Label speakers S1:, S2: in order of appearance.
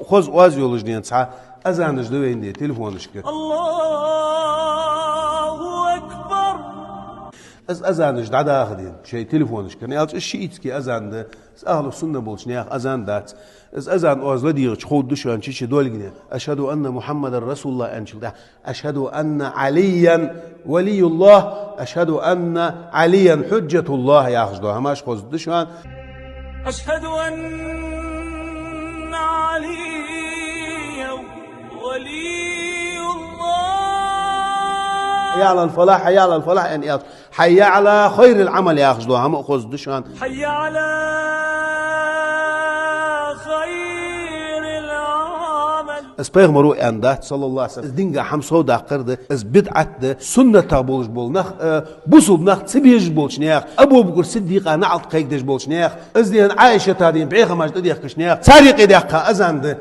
S1: خوز واز يولج دين ساعة أذان جدوين دي تلفونش كده
S2: الله أكبر
S1: أذان جد عدا أخدين شيء تلفونش كده يعني الشيء كي أذان ده أهل السنة بولش نياخ أذان دات أذان واز لدي خود دشان شيء دول جنيه أشهد أن محمد رسول الله أنشل ده أشهد أن عليا ولي الله أشهد أن عليا حجة الله يا أخذ هماش خود دشان
S2: أشهد أن علي ولي الله
S1: حي على الفلاح حي على الفلاح يعني حي على خير العمل يا أخذ هم أخذ دشان
S2: حي على خير العمل
S1: اسبيغ مرو اندات صلى الله عليه وسلم دينغا حمسو دا قرد اس بدعت سنة تابولش بولنخ بوصل نخ تسبيج بولش نياخ ابو بكر صديق نعط قيدش بولش نياخ از دين عائشة تادين بعيخ ماجد ديخ كش نياخ سارق ديخ اذان